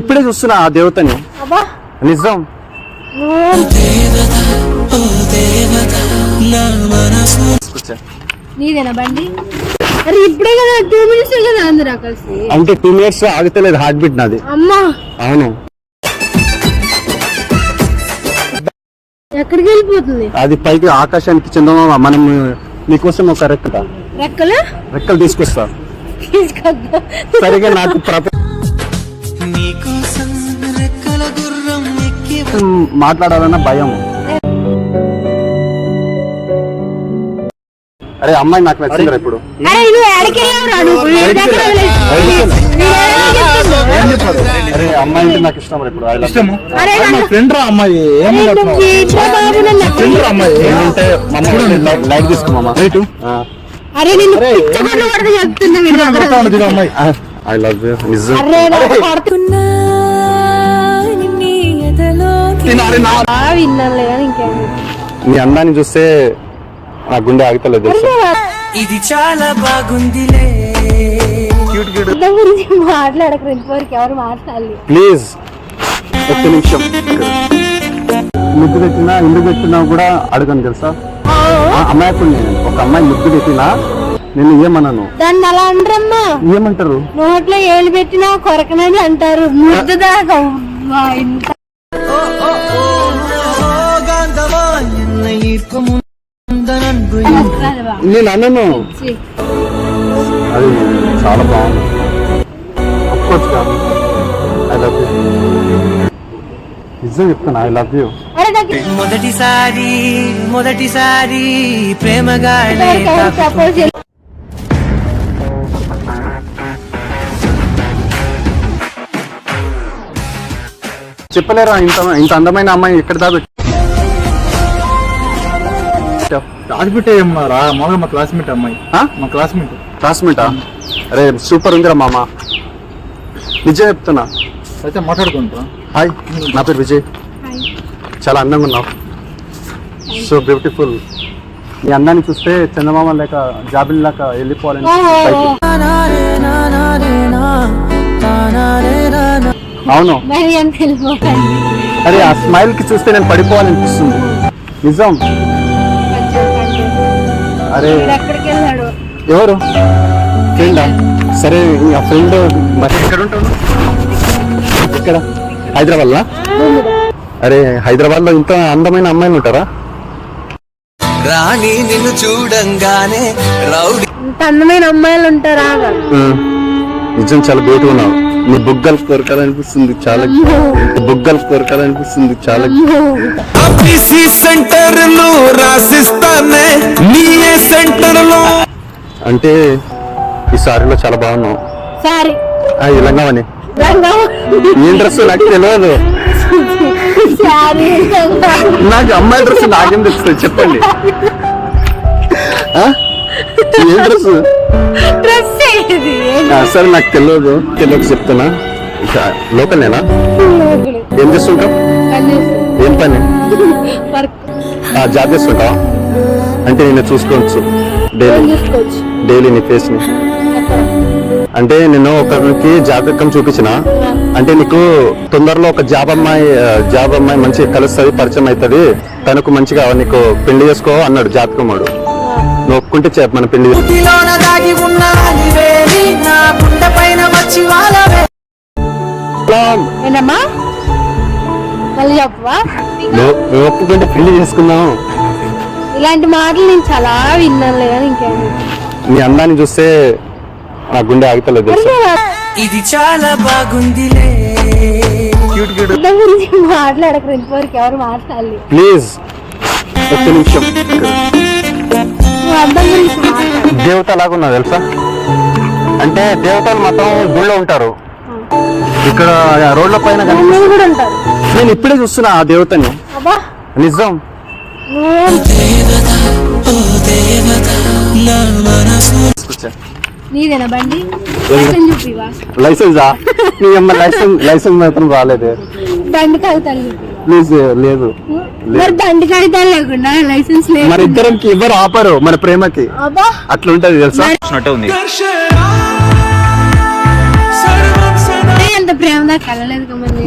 ఇప్పుడే చూస్తున్నా ఆ దేవతని. నిజం. నీదేనా బండి? అరే ఇప్పుడే కదా 2 minutes కదా అందరూ కలిసి. అంటే 2 minutes ఆగుతలేదు హార్ట్ బీట్ నాది. అమ్మా అవును. ఎక్కడికి వెళ్ళిపోతుంది అది పైకి ఆకాశానికి చందమామ. మనం నీకోసం ఒక రెక్కలు తీసుకొస్తా. సరిగా నాకు మాట్లాడాలన్న భయం. అరే అమ్మాయి నాకు నచ్చింది ఇప్పుడు. అరే అమ్మాయి అంటే నాకు ఇష్టం ఇప్పుడు. ఫ్రెండ్ రా అమ్మాయి. ఏమంటే లైక్ తీసుకోమా. I love you. నిజం. నీ అందాన్ని చూస్తే నా గుండె ఆగుతలేదు. ఇది చాలా బాగుంది. ఎవరు మాట్లాడాలి ప్లీజ్. ఒక్క నిమిషం. ముద్దు పెట్టినా ఇందుకు పెట్టినా కూడా అడగను తెలుసా. అమ్మాయి నేను ఒక అమ్మాయి ముద్దు పెట్టినా నేను ఏమన్నాను దాన్ని అలా అంటారమ్మా. ఏమంటారు? నోట్లో ఏళ్ళు పెట్టినా కొరకనని అంటారు. ముద్దు దాకా నేను అన్నను. అది చాలా బాగుంది. I love you. నిజం చెప్తున్నా. I love you. మొదటిసారి ప్రేమగా చెప్పలేరా ఇంత అందమైన అమ్మాయి ఎక్కడ దాబెట్టి దాచిపెట్టేయమ్మా. మా క్లాస్మేట్ అమ్మాయి. మా క్లాస్మేటా? అరే సూపర్ ఉందిరా మామ. నిజం చెప్తున్నా. అయితే మాట్లాడుకుంటా. హాయ్, నా పేరు విజయ్. చాలా అందంగా ఉన్నావు. So beautiful. నీ అందాన్ని చూస్తే చందమామ లేక జాబిల్ లేక వెళ్ళిపోవాలని. అవును. అరే ఆ స్మైల్ కి చూస్తే నేను పడిపోవాలనిపిస్తుంది. నిజం. అరే ఎవరు ఫ్రెండా? సరే ఆ ఫ్రెండ్ మరి ఎక్కడ ఉంటాడు? ఇక్కడ హైదరాబాద్ లో? అరే హైదరాబాద్ లో ఇంత అందమైన అమ్మాయిలు ఉంటారా? రాణి నిన్ను చూడంగానే రౌడీ. ఇంత అందమైన అమ్మాయిలు ఉంటారా? నిజం చాలా బ్యూటిఫుల్ ఉన్నావు. నీ బుగ్గలు కోరకాలనిపిస్తుంది చాలా. బుగ్గలు కోరకాలనిపిస్తుంది చాలా. సెంటర్ లో రాసిస్తానే నీ సెంటర్ లో. అంటే ఈ సారీలో చాలా బాగున్నావు. సారీ లంగావని. ఏం డ్రెస్ నాకు తెలియదు. నాకు అమ్మాయి డ్రెస్ నాకేం తెలుస్తుంది చెప్పండి. ఏం డ్రెస్? సరే నాకు తెలియదు చెప్తున్నా. లోకల్ నేనా? ఏం చేస్తుంటావు? ఏం పని? జాబ్ చేస్తుంటావా? అంటే నేను చూసుకోవచ్చు డైలీ నీ ఫేస్ ని. అంటే నేను ఒకరికి జాతకం చూపించిన. అంటే నీకు తొందరలో ఒక జాబ్ అమ్మాయి మంచిగా కలుస్తుంది, పరిచయం అవుతుంది, తనకు మంచిగా నీకు పెళ్లి చేసుకో అన్నాడు జాతకం వాడు. నువ్వు ఒప్పుకుంటే చెప్ప మన పెళ్లి. నువ్వు ఒప్పుకుంటే పెళ్లి చేసుకుందాం. ఇలాంటి మాటలు నేను చాలా విన్నాను. నీ అందాన్ని చూస్తే నా గుండె ఆగుతలేదు. ఇది చాలా బాగుంది. మాట్లాడక ఎవరు మాట్లాడాలి ప్లీజ్. ఒక్క నిమిషం. దేవత లాగున్నా తెలుసా? అంటే దేవతలు మొత్తం గుళ్ళో ఉంటారు. ఇక్కడ రోడ్ల పైన నేను ఇప్పుడే చూస్తున్నా ఆ దేవతని. నిజం. నీదేనా బండి? లైసెన్సా? నీ అమ్మ లైసెన్స్ మాత్రం రాలేదే. బండి కాగితాలు ప్లీజ్. లేదు బండి కాగితాలు లేకుండా లైసెన్స్ లేదు. మరి ఇద్దరికి ఎవరు ఆపరు మన ప్రేమకి. అట్లా ఉంటది తెలుసా? ఎంత అంత ప్రేమ దాకా కలలేదు కమ్మని.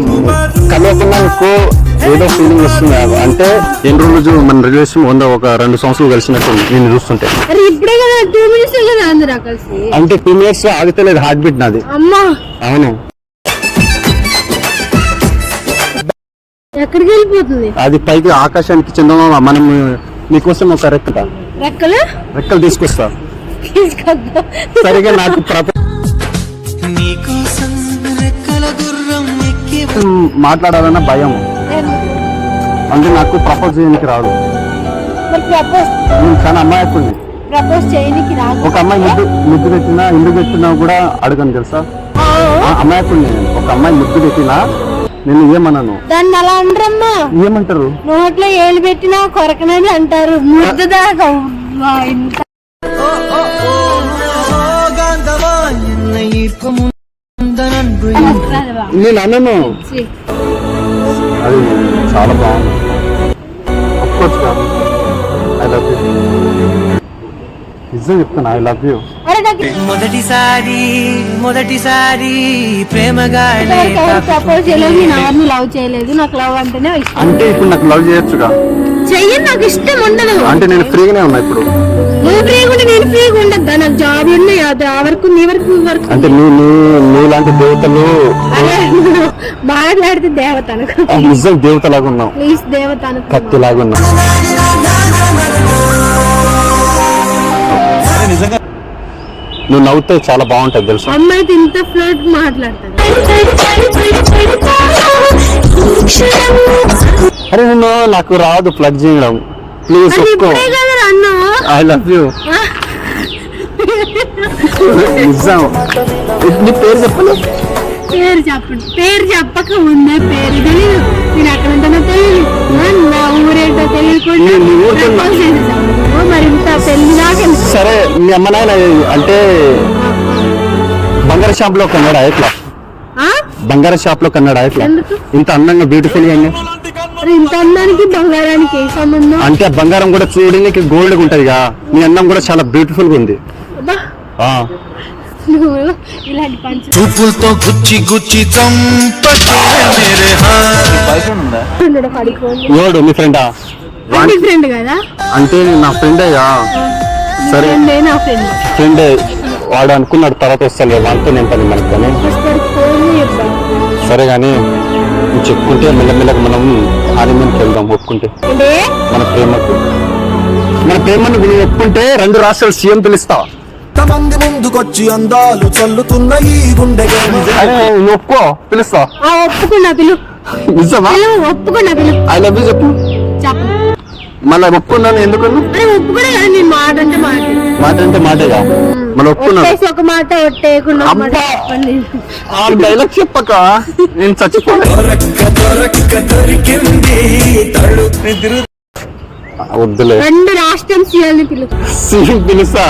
కలవకుండా నీకు ఏదో ఫీలింగ్ వస్తుంది అంటే ఎన్ని రోజు మన రిలేషన్ ఒక 2 సంవత్సరాలు కలిసినట్టు నేను చూస్తుంటే. అరే ఇప్పుడే కదా 2 minutes కదా అందరూ కలిసి. అంటే 2 minutes ఆగితలేదు హార్ట్ బీట్ నాది. అమ్మా అవును ఎక్కడికి వెళ్ళిపోతుంది అది పైకి ఆకాశానికి చందమామ. మనం నీకోసం ఒక రెక్కలు తీసుకొస్తా. సరిగా నాకు నీకోసం రెక్కల గుర్రం ఎక్కి మాట్లాడాలన్న భయం, అంటే నాకు ప్రపోజ్ చేయడానికి రాదు. నేను చాలా అమ్మాయికుడిని. ప్రపోజ్ చేయడానికి రాదు. ఒక అమ్మాయి ముద్దు పెట్టినా ఇల్లు పెట్టినా కూడా అడగను తెలుసా. అమ్మాయికుడిని. ఒక అమ్మాయి ముద్దు పెట్టినా నేను ఏమన్నాను. దాన్ని అలా అంటారమ్మా. ఏమంటారు? నోట్లో ఏలు పెట్టినా కొరకనని అంటారు. ముద్దు దాకా నేను అన్నను. అది చాలా బాగుంది. I love you. నిజం చెప్తున్నా, ఐ లవ్ యూ. మొదటిసారి ప్రేమగా ప్రపోజ్ చేయలేదు. నేను ఎవరిని లవ్ చేయలేదు. నాకు లవ్ అంటేనే ఇష్టం. అంటే ఇప్పుడు నాకు లవ్ చేయొచ్చుగా. చెయ్యని నాకు ఇష్టం ఉండదు. అంటే నేను ఫ్రీగానే ఉన్నా ఇప్పుడు. నువ్వు ఫ్రీగా ఉంటే నేను ఫ్రీగా ఉండద్దా? నాకు జాబ్ ఉన్నాయి. అది ఆ వరకు నీ వరకు అంటే నీలాంటి దేవతలు మాట్లాడితే దేవత అనుకో. నిజం దేవత లాగా ఉన్నావు. ప్లీజ్ దేవత అనుకో. కత్తి లాగా ఉన్నావు. నువ్వు నవ్వుతే చాలా బాగుంటది తెలుసు. అమ్మాయితో ఇంత ఫ్లోట్ మాట్లాడతాను. అరే నేను నాకు రాదు ప్లగ్ చేయడం. ప్లీజ్ ఒప్పుకో. I love you. నిజం. నీ పేరు చెప్పను. పేరు చెప్పండి. పేరు చెప్పక ఉందే పేరు తెలియదు. నేను అక్కడ ఉంటానో తెలియదు. నా ఊరేంటో తెలియకుండా మరి ఇంత పెళ్లి దాకా. సరే మీ అమ్మ నాయన అంటే బంగారు షాప్ లో కన్నాడా ఎట్లా? బంగారు షాప్ లో కన్నాడా ఎట్లా? ఇంత అందంగా బ్యూటిఫుల్ గా ఇంత అందానికి బంగారానికి ఏ సంబంధం? అంటే బంగారం కూడా చూడడానికి గోల్డ్ ఉంటది కదా. మీ అన్నం కూడా చాలా బ్యూటిఫుల్ గా ఉంది. ఇలాంటి పంచ చూపులతో గుచ్చి ఎవడు మీ ఫ్రెండా? ఫ్రెండ్ కదా. అంటే నా ఫ్రెండే. సరే నా ఫ్రెండ్. ఫ్రెండే. వాడు అనుకున్నాడు తర్వాత వస్తాను వాళ్ళతో నేను పని మనకు. సరే కానీ నువ్వు చెప్పుకుంటే మెల్లమెల్లగా మనం హానీమూన్కి వెళ్దాం. ఒప్పుకుంటే మన ప్రేమను నువ్వు ఒప్పుకుంటే 2 రాష్ట్రాలు సీఎం పిలుస్తా. మంది ముందుకొచ్చి అందాలు చల్లుతున్న ఈ గుండె నువ్వు ఒప్పుకో పిలుస్తా. ఒప్పుకున్నా పిలు. నిజమా? ఒప్పుకున్నా పిలు. ఐ లవ్ యూ చెప్పు. మళ్ళీ ఒప్పుకున్నాను ఎందుకు? ఒప్పుకున్నా కదా. నీ మాట అంటే మాట అంటే మాటేగా. మళ్ళీ ఒప్పుకున్నాను. ఒక మాట ఒట్టేయకుండా డైలాగ్ చెప్పక నేను చచ్చిపోలే. వద్దులే. 2 రాష్ట్రం సీఎల్ని పిలుస్తా.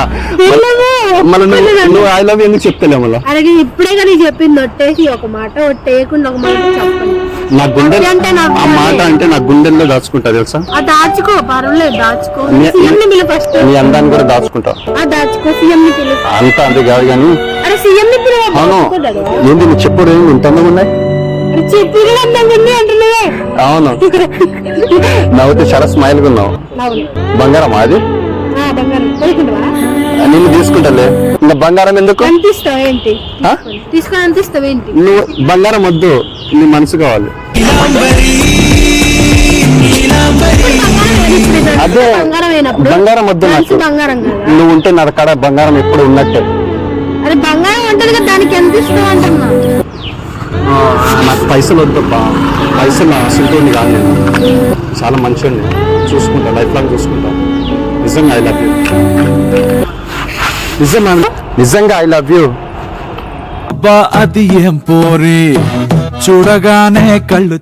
మళ్ళీ నువ్వు ఐ లవ్ ఎందుకు చెప్తలే మళ్ళీ? అలాగే ఇప్పుడే కానీ చెప్పింది. ఒట్టేసి ఒక మాట ఒట్టేయకుండా ఒక మాట చెప్పండి. నా గుండె ఆ మాట అంటే నా గుండెల్లో దాచుకుంటా తెలుసా. దాచుకో పర్వాలేదు. దాచుకో. సీఎం ని పిలు ఫస్ట్. నీ అందాన్ని కూడా దాచుకుంటా. దాచుకో. సీఎం ని పిలు. అంతా అంతే కాదు కానీ. అరే సీఎం ని పిలు. అవును. ఏంది నువ్వు చెప్పుడు ఇంత అందంగా ఉన్నాయి. అవును. నవ్వుతే చాలా స్మైల్ గా ఉన్నావు. బంగారం అది. నిన్ను తీసుకుంటాలే. ఇంకా బంగారం ఎందుకు? నువ్వు బంగారం వద్దు, నీ మనసు కావాలి. అదే బంగారం వద్దు నాకు. నువ్వు ఉంటే నా కాడ బంగారం ఎప్పుడు ఉన్నట్టే. అది బంగారం ఉంటది కదా. దానికి ఎంత ఇష్టం అంటున్నా. నాకు పైసలు వద్దబ్బా. పైసలు అసలు కాదు. నేను చాలా మంచిగా చూసుకుంటా. లైఫ్ లాంగ్ చూసుకుంటా. నిజంగా ఐ లవ్ యూ. నిజంగా ఐ లవ్ యూ. అబ్బా అది ఏం పోరి చూడగానే కళ్ళు.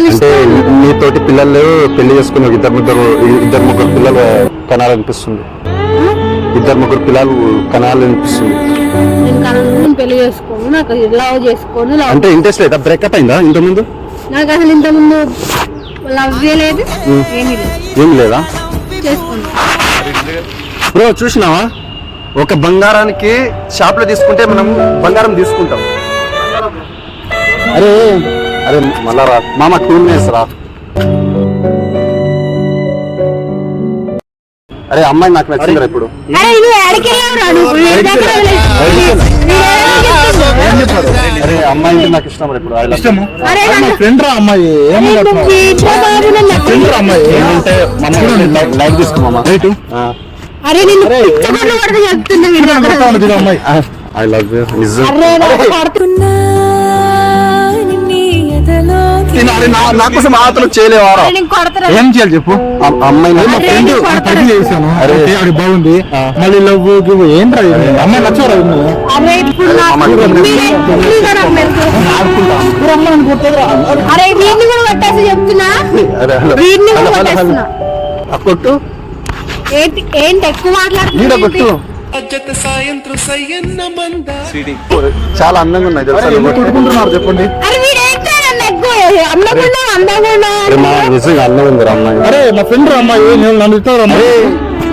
అంటే నీతోటి పిల్లలు పెళ్లి చేసుకుని 2-3 పిల్లలు కనాలనిపిస్తుంది. 2-3 పిల్లలు కనాలనిపిస్తుంది. పెళ్లి చేసుకోను. నాకు లవ్ చేసుకోను. అంటే ఇంట్రెస్ట్ లేదా? బ్రేకప్ అయిందా ఇంతకుముందు? నాకు అసలు ఇంతకుముందు లవ్ లేదు. ఏమి లేదా? చేసుకోను. బ్రో చూసినావా? ఒక బంగారానికి షాప్ లో తీసుకుంటే మనం బంగారం తీసుకుంటాం. అరే అరే మళ్ళా రా మామ 2 minutes రా. అరే అమ్మాయి నాకు నచ్చిందిరా ఇప్పుడు. అరే నువ్వు ఎక్కడికి వెళ్ళావురా? నువ్వు వీడి దగ్గర వదిలేసి- ఏం చెప్పారు? అరే అమ్మాయి అంటే నాకు ఇష్టం రా ఇప్పుడు. I love you. ఇష్టము అరే నా ఫ్రెండ్ రా అమ్మాయి ఏమన్నా ఫ్రెండ్ రా అమ్మాయి ఏమంటే లైక్ తీసుకో మామ. అరే నిన్ను పిచ్చగొడ్లు కొడితే చెప్తున్నా వీడి దగ్గర. అమ్మాయి ఐ లవ్ యూ నిజం. అరే నాకు పడుతున్నా నా కోసం మాత్రం చేయలేవారా? నేను కొడతారా? ఏం చేయాలి చెప్పు అమ్మాయి నా అరే, ఫ్రెండ్. నేను కొడతారా? చేశాను అరే. అరే అది బాగుంది మళ్ళీ లవ్ గివ్ ఏం రా ఇది? అమ్మాయి నచ్చవరా నువ్వు అరే ఇప్పుడు నాకు మీరే నమ్మేది. అరే వీడిని కూడా కొట్టేసి చెప్తున్నా. వీడిని కూడా కొట్టేస్తున్నా. కొట్టు ఏంటి ఎక్కువ ఈడ మాట్లాడుతున్నా? కొట్టు. అజ్జత సాయంత్రం సయ్యన్న మంద చాలా అందంగా ఉన్నాయి తెలుసా? ఎందుకు కొట్టుకుంటున్నారు చెప్పండి అరే వీడేంటో నన్ను ఎక్కువ అమ్మకుండా అందంగా అరే మా నిజంగా అందంగా ఉంది అమ్మాయి. అరే మా ఫ్రెండ్ రా అమ్మాయి నేను నన్ను ఇస్తావు అరే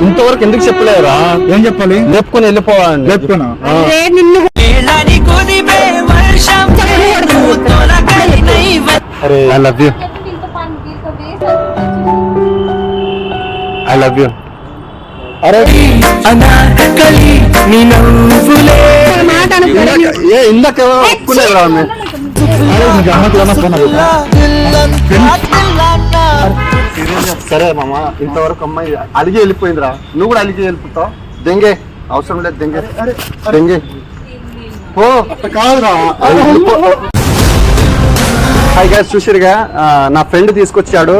ఇంతవరకు ఎందుకు చెప్పలేరా? ఏం చెప్పాలి లేపుకొని వెళ్ళిపోవాలండి. చెప్తున్నా అరే నిన్ను నీళ్ళని కుదిపే వర్షం నువ్వు తొలకరినై అరే I love you. I love you. అరే అనాకలి నీ నవ్వులే మాట అనుకోలేదు. ఏ ఇందాక ఒప్పుకునేరా ఆమె? అరే నీకు అమ్మకి ఏమన్నా ఫోన్ సరే మామ ఇంతవరకు అమ్మాయి అలిగి వెళ్ళిపోయిందిరా. నువ్వు కూడా అలిగి వెళ్ళిపోతావు. దెంగే అవసరం లేదు. దెంగే దెంగే ఓ కాదురా హాయ్ గైస్ చూసిరుగా నా ఫ్రెండ్ తీసుకొచ్చాడు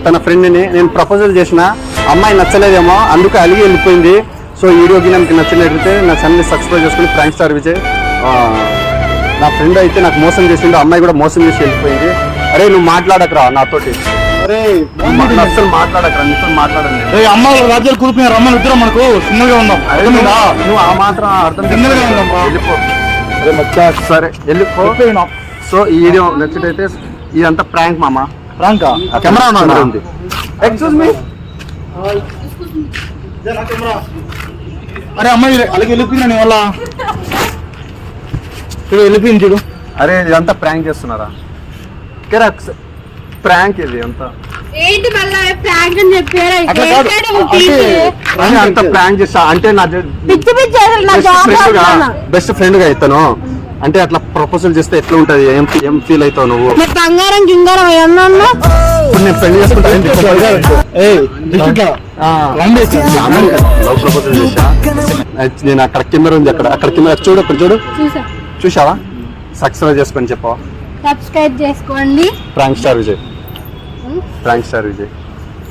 తన ఫ్రెండ్ని. నేను ప్రపోజల్ చేసిన అమ్మాయి నచ్చలేదేమో అందుకు అలిగి వెళ్ళిపోయింది. సో ఈ వీడియోకి నాకు నచ్చినట్లయితే నా ఛానల్ని సబ్స్క్రైబ్ చేసుకుని ప్రాంక్ స్టార్ విజయ్. నా ఫ్రెండ్ అయితే నాకు మోసం చేసిండు, అమ్మాయి కూడా మోసం చేసి వెళ్ళిపోయింది. అరే నువ్వు మాట్లాడకరా నాతోటి. అరే అసలు మాట్లాడకరా, నీతో మాట్లాడండి. అమ్మ రాజ్యాలు కూలిపోయినారు అమ్మలు ఇద్దరు మనకు చిన్నగా ఉందాం అర్థమైందా? నువ్వు ఆ మాత్రం అర్థం చిన్నగా ఉందాం రా. వెళ్ళిపో. అరే మచ్చా సరే వెళ్ళిపో. సో ఈ వీడియో నచ్చినైతే ఇదంతా ప్రాంక్ మామ. రాంకా కెమెరా ఉంది. Excuse me. అరే అమ్మాయి అలాగే వెళ్ళిపోయినా నీ వల్ల చూడు వెళ్ళిపోయింది చూడు. అరే ఇదంతా ప్రాంక్ చేస్తున్నారా? ప్రాంక్ ఇది అంతా. ఏంటి మళ్ళా ప్రాంక్ అని చెప్పారా? అట్లా కాదు. ఏంటంటే నువ్వు తీసి అని అంత ప్రాంక్ చేస్తా అంటే నా పిచ్చి పిచ్చి అసలు నా జాబ్ చేస్తున్నా. బెస్ట్ ఫ్రెండ్ గా అవుతాను అంటే అట్లా ప్రపోజల్ చేస్తే ఎట్లా ఉంటది? ఏం ఫీల్ అవుతావు నువ్వు? మరి బంగారం గింగారం ఏమన్నా ఇప్పుడు నేను పెళ్లి చేసుకుంటాను. లవ్ ప్రపోజల్ చేసా నేను. అక్కడ కెమెరా ఉంది, అక్కడ కెమెరా చూడు, అక్కడ చూడు. చూసా. చూసావా? సక్సెస్ చేసుకొని చెప్పవా? సబ్స్క్రైబ్ చేసుకోండి. Prank star Vijay. Prank star Vijay.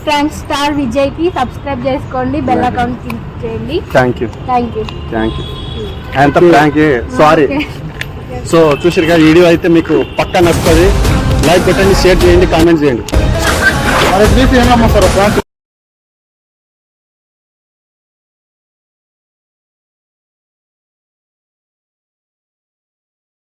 Prank star Vijay కి సబ్స్క్రైబ్ చేసుకోండి. బెల్ అకౌంట్ క్లిక్ చేయండి. Thank you. Thank you. Thank you. అంత ప్రాంక్ సారీ. సో చూసిరుగా వీడియో అయితే మీకు పక్కా నచ్చుతుంది. లైక్ కొట్టండి, షేర్ చేయండి, కామెంట్ చేయండి. అరే ప్లీజ్ ఏమమ్మా సార్